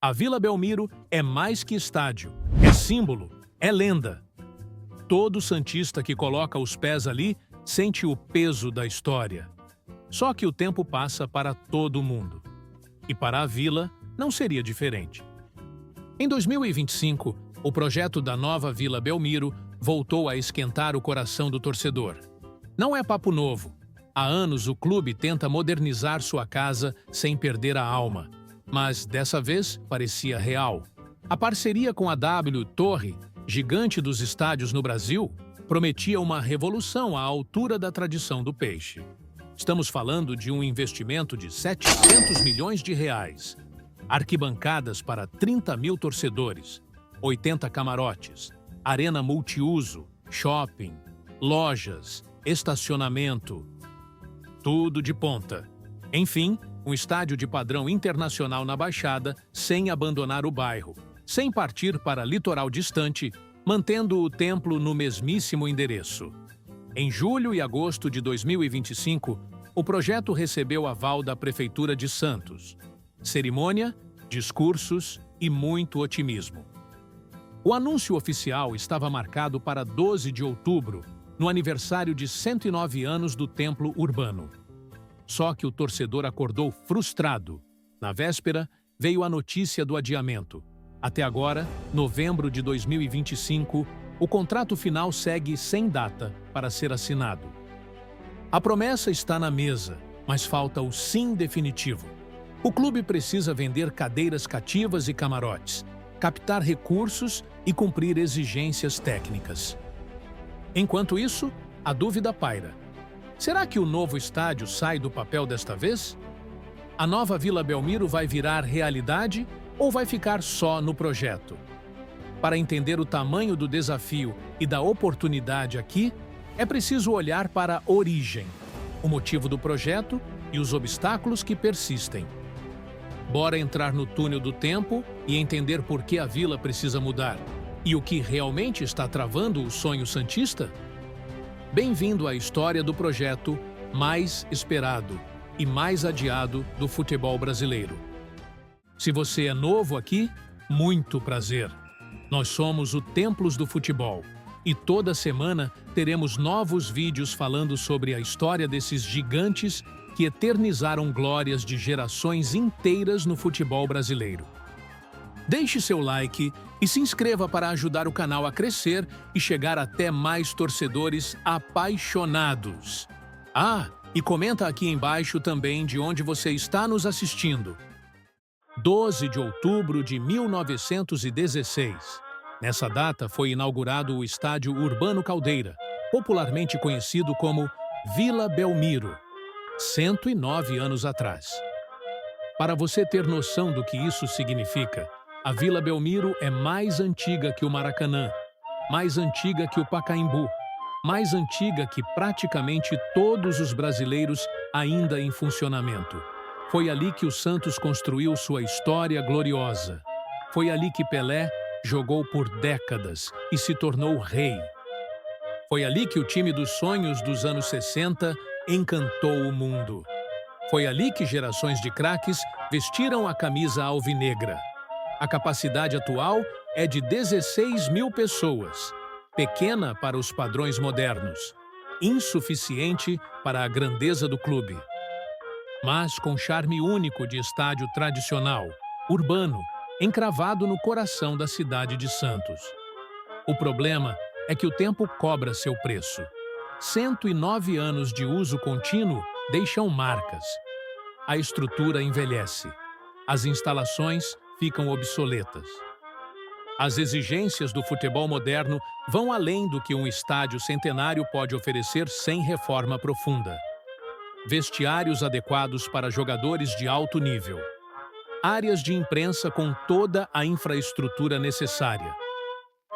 A Vila Belmiro é mais que estádio, é símbolo, é lenda. Todo santista que coloca os pés ali sente o peso da história. Só que o tempo passa para todo mundo. E para a Vila não seria diferente. Em 2025, o projeto da nova Vila Belmiro voltou a esquentar o coração do torcedor. Não é papo novo. Há anos o clube tenta modernizar sua casa sem perder a alma. Mas dessa vez parecia real. A parceria com a W Torre, gigante dos estádios no Brasil, prometia uma revolução à altura da tradição do peixe. Estamos falando de um investimento de 700 milhões de reais. Arquibancadas para 30 mil torcedores, 80 camarotes, arena multiuso, shopping, lojas, estacionamento. Tudo de ponta. Enfim, um estádio de padrão internacional na Baixada, sem abandonar o bairro, sem partir para litoral distante, mantendo o templo no mesmíssimo endereço. Em julho e agosto de 2025, o projeto recebeu aval da Prefeitura de Santos. Cerimônia, discursos e muito otimismo. O anúncio oficial estava marcado para 12 de outubro, no aniversário de 109 anos do Templo Urbano. Só que o torcedor acordou frustrado. Na véspera, veio a notícia do adiamento. Até agora, novembro de 2025, o contrato final segue sem data para ser assinado. A promessa está na mesa, mas falta o sim definitivo. O clube precisa vender cadeiras cativas e camarotes, captar recursos e cumprir exigências técnicas. Enquanto isso, a dúvida paira. Será que o novo estádio sai do papel desta vez? A nova Vila Belmiro vai virar realidade ou vai ficar só no projeto? Para entender o tamanho do desafio e da oportunidade aqui, é preciso olhar para a origem, o motivo do projeto e os obstáculos que persistem. Bora entrar no túnel do tempo e entender por que a Vila precisa mudar e o que realmente está travando o sonho santista? Bem-vindo à história do projeto mais esperado e mais adiado do futebol brasileiro. Se você é novo aqui, muito prazer. Nós somos o Templos do Futebol e toda semana teremos novos vídeos falando sobre a história desses gigantes que eternizaram glórias de gerações inteiras no futebol brasileiro. Deixe seu like e se inscreva para ajudar o canal a crescer e chegar até mais torcedores apaixonados. Ah, e comenta aqui embaixo também de onde você está nos assistindo. 12 de outubro de 1916. Nessa data foi inaugurado o Estádio Urbano Caldeira, popularmente conhecido como Vila Belmiro, 109 anos atrás. Para você ter noção do que isso significa, a Vila Belmiro é mais antiga que o Maracanã, mais antiga que o Pacaembu, mais antiga que praticamente todos os brasileiros ainda em funcionamento. Foi ali que o Santos construiu sua história gloriosa. Foi ali que Pelé jogou por décadas e se tornou rei. Foi ali que o time dos sonhos dos anos 60 encantou o mundo. Foi ali que gerações de craques vestiram a camisa alvinegra. A capacidade atual é de 16 mil pessoas, pequena para os padrões modernos, insuficiente para a grandeza do clube. Mas com charme único de estádio tradicional, urbano, encravado no coração da cidade de Santos. O problema é que o tempo cobra seu preço. 109 anos de uso contínuo deixam marcas. A estrutura envelhece. As instalações ficam obsoletas. As exigências do futebol moderno vão além do que um estádio centenário pode oferecer sem reforma profunda. Vestiários adequados para jogadores de alto nível. Áreas de imprensa com toda a infraestrutura necessária.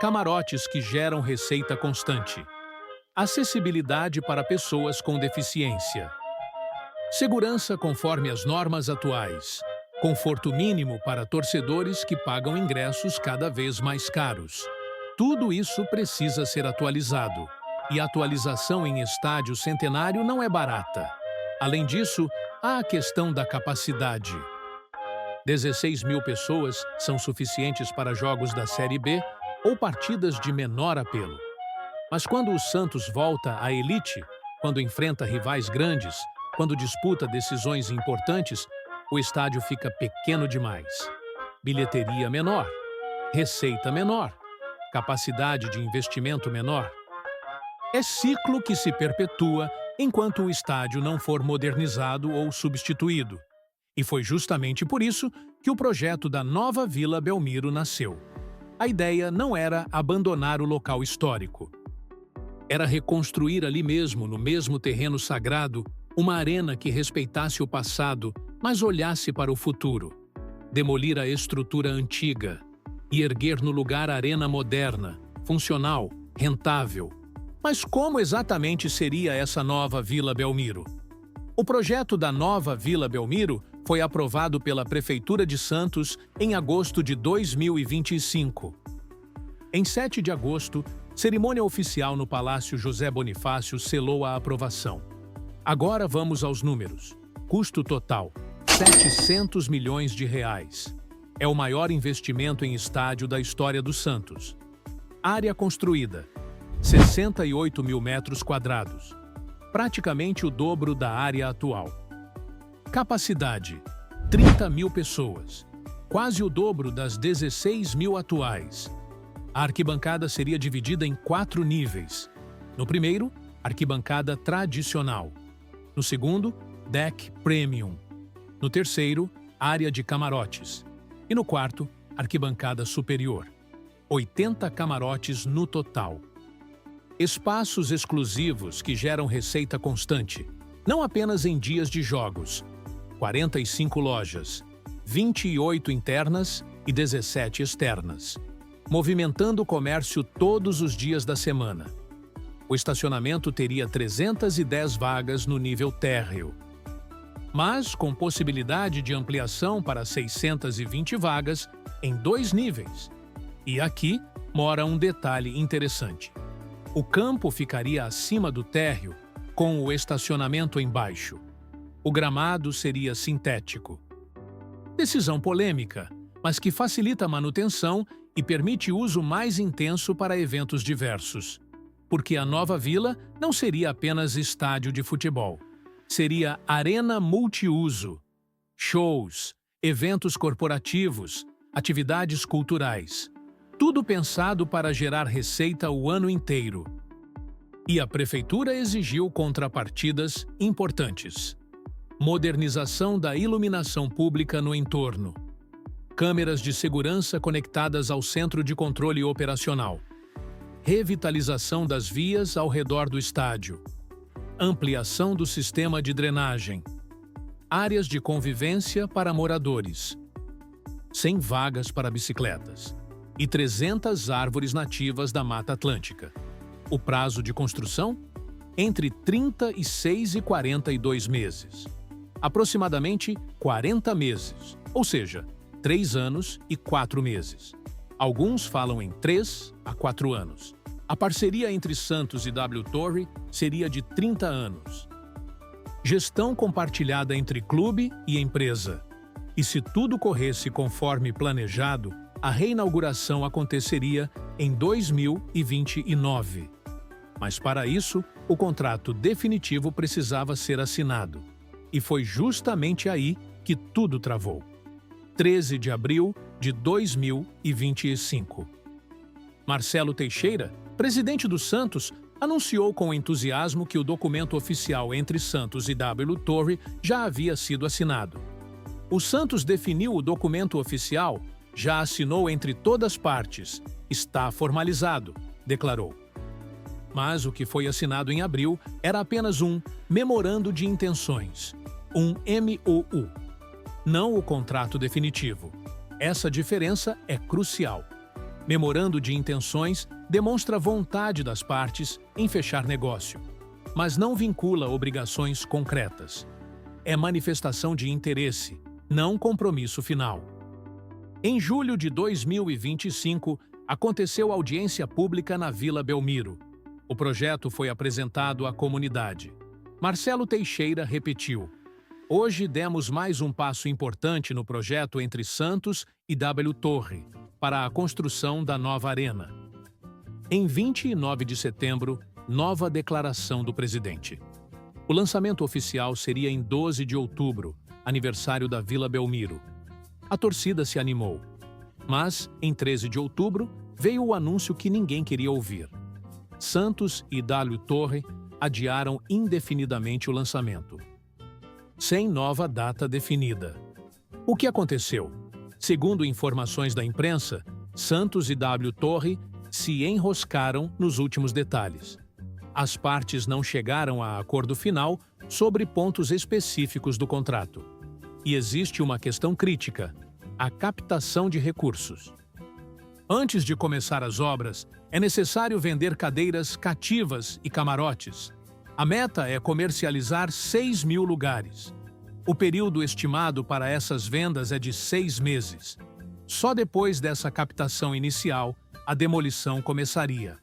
Camarotes que geram receita constante. Acessibilidade para pessoas com deficiência. Segurança conforme as normas atuais. Conforto mínimo para torcedores que pagam ingressos cada vez mais caros. Tudo isso precisa ser atualizado. E a atualização em estádio centenário não é barata. Além disso, há a questão da capacidade. 16 mil pessoas são suficientes para jogos da Série B ou partidas de menor apelo. Mas quando o Santos volta à elite, quando enfrenta rivais grandes, quando disputa decisões importantes, o estádio fica pequeno demais. Bilheteria menor, receita menor, capacidade de investimento menor. É ciclo que se perpetua enquanto o estádio não for modernizado ou substituído. E foi justamente por isso que o projeto da nova Vila Belmiro nasceu. A ideia não era abandonar o local histórico. Era reconstruir ali mesmo, no mesmo terreno sagrado, uma arena que respeitasse o passado, mas olhasse para o futuro. Demolir a estrutura antiga e erguer no lugar a arena moderna, funcional, rentável. Mas como exatamente seria essa nova Vila Belmiro? O projeto da nova Vila Belmiro foi aprovado pela Prefeitura de Santos em agosto de 2025. Em 7 de agosto, cerimônia oficial no Palácio José Bonifácio selou a aprovação. Agora vamos aos números. Custo total: R$ 700 milhões. É o maior investimento em estádio da história do Santos. Área construída: 68 mil metros quadrados. Praticamente o dobro da área atual. Capacidade: 30 mil pessoas. Quase o dobro das 16 mil atuais. A arquibancada seria dividida em 4 níveis. No primeiro, arquibancada tradicional. No segundo, deck premium. No terceiro, área de camarotes. E no quarto, arquibancada superior. 80 camarotes no total. Espaços exclusivos que geram receita constante, não apenas em dias de jogos. 45 lojas, 28 internas e 17 externas, movimentando o comércio todos os dias da semana. O estacionamento teria 310 vagas no nível térreo, mas com possibilidade de ampliação para 620 vagas em 2 níveis. E aqui mora um detalhe interessante. O campo ficaria acima do térreo, com o estacionamento embaixo. O gramado seria sintético. Decisão polêmica, mas que facilita a manutenção e permite uso mais intenso para eventos diversos. Porque a nova vila não seria apenas estádio de futebol. Seria arena multiuso, shows, eventos corporativos, atividades culturais. Tudo pensado para gerar receita o ano inteiro. E a prefeitura exigiu contrapartidas importantes. Modernização da iluminação pública no entorno. Câmeras de segurança conectadas ao centro de controle operacional. Revitalização das vias ao redor do estádio. Ampliação do sistema de drenagem. Áreas de convivência para moradores. 100 vagas para bicicletas. E 300 árvores nativas da Mata Atlântica. O prazo de construção? Entre 36 e 42 meses. Aproximadamente 40 meses, ou seja, 3 anos e 4 meses. Alguns falam em 3 a 4 anos. A parceria entre Santos e W Torre seria de 30 anos. Gestão compartilhada entre clube e empresa. E se tudo corresse conforme planejado, a reinauguração aconteceria em 2029. Mas para isso, o contrato definitivo precisava ser assinado. E foi justamente aí que tudo travou. 13 de abril de 2025. Marcelo Teixeira, presidente do Santos, anunciou com entusiasmo que o documento oficial entre Santos e W Torre já havia sido assinado. O Santos definiu o documento oficial, já assinou entre todas as partes, está formalizado, declarou. Mas o que foi assinado em abril era apenas um memorando de intenções, um MOU, não o contrato definitivo. Essa diferença é crucial. Memorando de intenções demonstra vontade das partes em fechar negócio, mas não vincula obrigações concretas. É manifestação de interesse, não compromisso final. Em julho de 2025, aconteceu audiência pública na Vila Belmiro. O projeto foi apresentado à comunidade. Marcelo Teixeira repetiu: Hoje demos mais um passo importante no projeto entre Santos e W Torre para a construção da nova arena. Em 29 de setembro, nova declaração do presidente. O lançamento oficial seria em 12 de outubro, aniversário da Vila Belmiro. A torcida se animou. Mas, em 13 de outubro, veio o anúncio que ninguém queria ouvir. Santos e W Torre adiaram indefinidamente o lançamento, sem nova data definida. O que aconteceu? Segundo informações da imprensa, Santos e W Torre se enroscaram nos últimos detalhes. As partes não chegaram a acordo final sobre pontos específicos do contrato. E existe uma questão crítica: a captação de recursos. Antes de começar as obras, é necessário vender cadeiras cativas e camarotes. A meta é comercializar 6.000 lugares. O período estimado para essas vendas é de 6 meses. Só depois dessa captação inicial, a demolição começaria.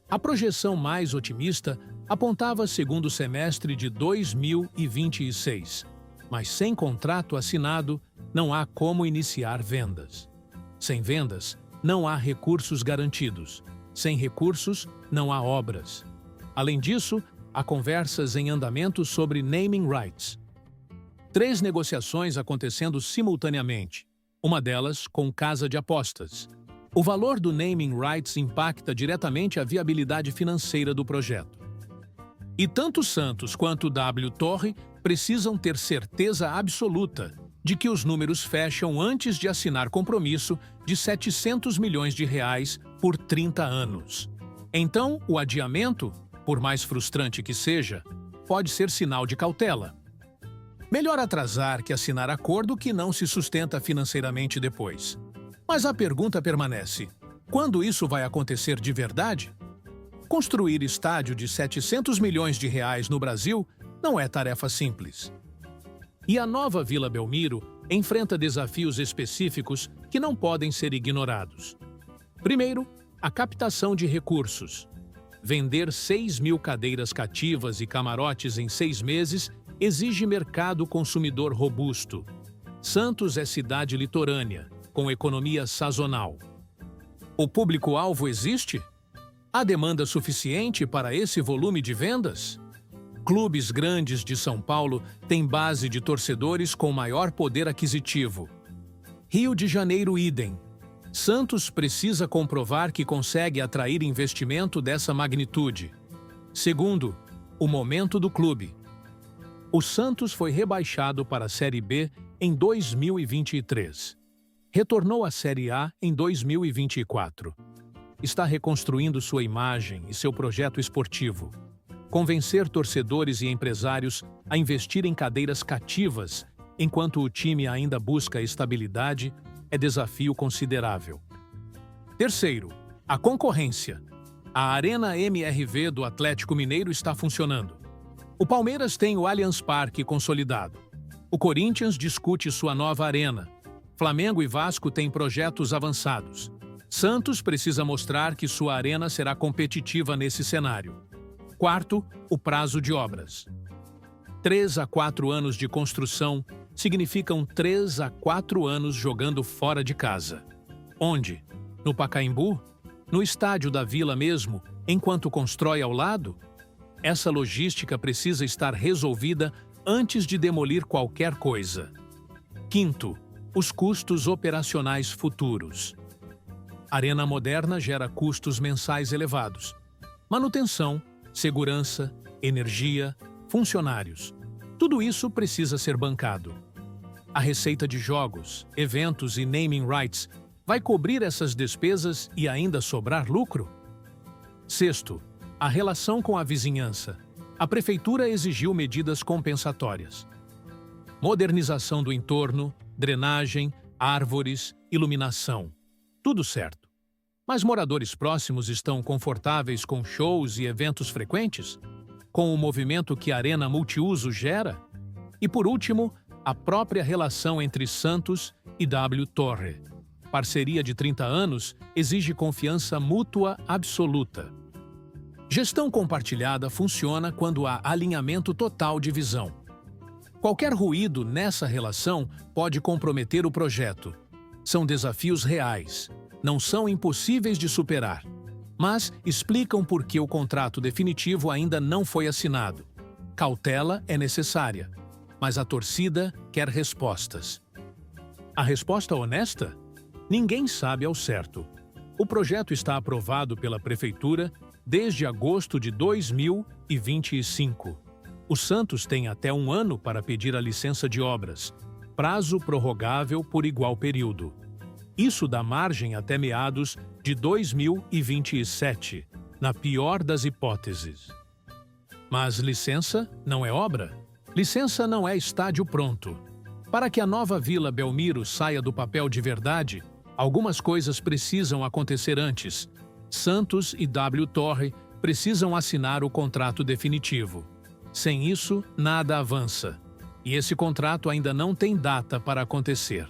A projeção mais otimista apontava segundo semestre de 2026, mas sem contrato assinado, não há como iniciar vendas. Sem vendas, não há recursos garantidos. Sem recursos, não há obras. Além disso, há conversas em andamento sobre naming rights. 3 negociações acontecendo simultaneamente, uma delas com casa de apostas. O valor do naming rights impacta diretamente a viabilidade financeira do projeto. E tanto Santos quanto W Torre precisam ter certeza absoluta de que os números fecham antes de assinar compromisso de 700 milhões de reais por 30 anos. Então, o adiamento, por mais frustrante que seja, pode ser sinal de cautela. Melhor atrasar que assinar acordo que não se sustenta financeiramente depois. Mas a pergunta permanece: quando isso vai acontecer de verdade? Construir estádio de 700 milhões de reais no Brasil não é tarefa simples. E a nova Vila Belmiro enfrenta desafios específicos que não podem ser ignorados. Primeiro, a captação de recursos. Vender 6.000 cadeiras cativas e camarotes em 6 meses exige mercado consumidor robusto. Santos é cidade litorânea, com economia sazonal. O público-alvo existe? Há demanda suficiente para esse volume de vendas? Clubes grandes de São Paulo têm base de torcedores com maior poder aquisitivo. Rio de Janeiro, idem. Santos precisa comprovar que consegue atrair investimento dessa magnitude. Segundo, o momento do clube. O Santos foi rebaixado para a Série B em 2023. Retornou à Série A em 2024. Está reconstruindo sua imagem e seu projeto esportivo. Convencer torcedores e empresários a investir em cadeiras cativas enquanto o time ainda busca estabilidade é desafio considerável. Terceiro, a concorrência. A Arena MRV do Atlético Mineiro está funcionando. O Palmeiras tem o Allianz Parque consolidado. O Corinthians discute sua nova arena. Flamengo e Vasco têm projetos avançados. Santos precisa mostrar que sua arena será competitiva nesse cenário. Quarto, o prazo de obras. 3 a 4 anos de construção significam 3 a 4 anos jogando fora de casa. Onde? No Pacaembu? No estádio da Vila mesmo, enquanto constrói ao lado? Essa logística precisa estar resolvida antes de demolir qualquer coisa. Quinto, os custos operacionais futuros. Arena moderna gera custos mensais elevados. Manutenção, segurança, energia, funcionários. Tudo isso precisa ser bancado. A receita de jogos, eventos e naming rights vai cobrir essas despesas e ainda sobrar lucro? Sexto, a relação com a vizinhança. A prefeitura exigiu medidas compensatórias. Modernização do entorno, drenagem, árvores, iluminação. Tudo certo. Mas moradores próximos estão confortáveis com shows e eventos frequentes? Com o movimento que a Arena Multiuso gera? E por último, a própria relação entre Santos e W Torre. Parceria de 30 anos exige confiança mútua absoluta. Gestão compartilhada funciona quando há alinhamento total de visão. Qualquer ruído nessa relação pode comprometer o projeto. São desafios reais, não são impossíveis de superar, mas explicam por que o contrato definitivo ainda não foi assinado. Cautela é necessária, mas a torcida quer respostas. A resposta honesta? Ninguém sabe ao certo. O projeto está aprovado pela Prefeitura desde agosto de 2025. O Santos tem até um ano para pedir a licença de obras, prazo prorrogável por igual período. Isso dá margem até meados de 2027, na pior das hipóteses. Mas licença não é obra? Licença não é estádio pronto. Para que a nova Vila Belmiro saia do papel de verdade, algumas coisas precisam acontecer antes. Santos e W Torre precisam assinar o contrato definitivo. Sem isso, nada avança. E esse contrato ainda não tem data para acontecer.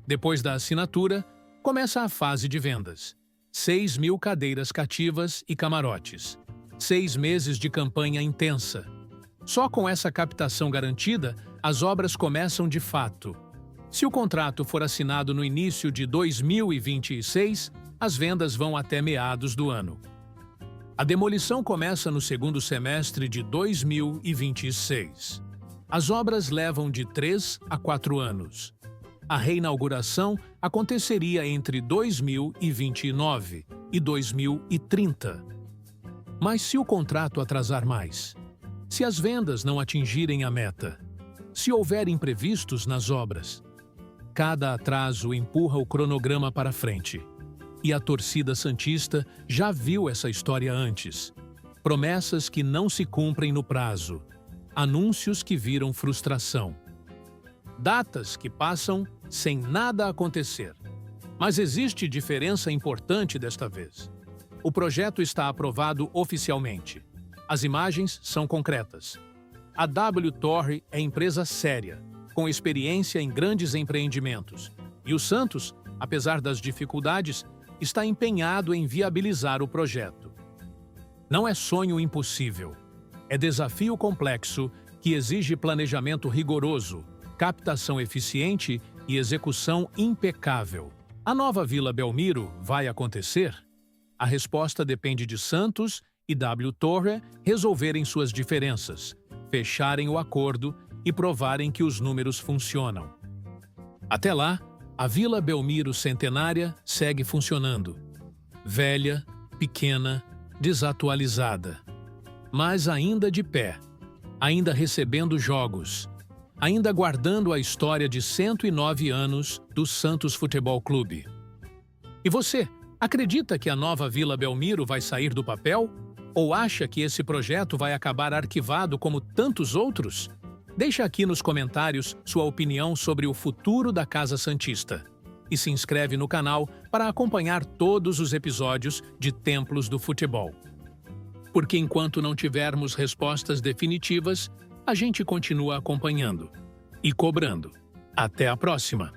Depois da assinatura, começa a fase de vendas. 6.000 cadeiras cativas e camarotes. 6 meses de campanha intensa. Só com essa captação garantida, as obras começam de fato. Se o contrato for assinado no início de 2026, as vendas vão até meados do ano. A demolição começa no segundo semestre de 2026. As obras levam de 3 a 4 anos. A reinauguração aconteceria entre 2029 e 2030. Mas se o contrato atrasar mais? Se as vendas não atingirem a meta? Se houver imprevistos nas obras? Cada atraso empurra o cronograma para frente. E a torcida santista já viu essa história antes. Promessas que não se cumprem no prazo. Anúncios que viram frustração. Datas que passam sem nada acontecer. Mas existe diferença importante desta vez. O projeto está aprovado oficialmente. As imagens são concretas. A W Torre é empresa séria, com experiência em grandes empreendimentos. E o Santos, apesar das dificuldades, está empenhado em viabilizar o projeto. Não é sonho impossível. É desafio complexo que exige planejamento rigoroso, captação eficiente e execução impecável. A nova Vila Belmiro vai acontecer? A resposta depende de Santos e W Torre resolverem suas diferenças, fecharem o acordo e provarem que os números funcionam. Até lá, a Vila Belmiro Centenária segue funcionando. Velha, pequena, desatualizada. Mas ainda de pé, ainda recebendo jogos, ainda guardando a história de 109 anos do Santos Futebol Clube. E você, acredita que a nova Vila Belmiro vai sair do papel? Ou acha que esse projeto vai acabar arquivado como tantos outros? Deixa aqui nos comentários sua opinião sobre o futuro da Casa Santista. E se inscreve no canal para acompanhar todos os episódios de Templos do Futebol. Porque enquanto não tivermos respostas definitivas, a gente continua acompanhando e cobrando. Até a próxima!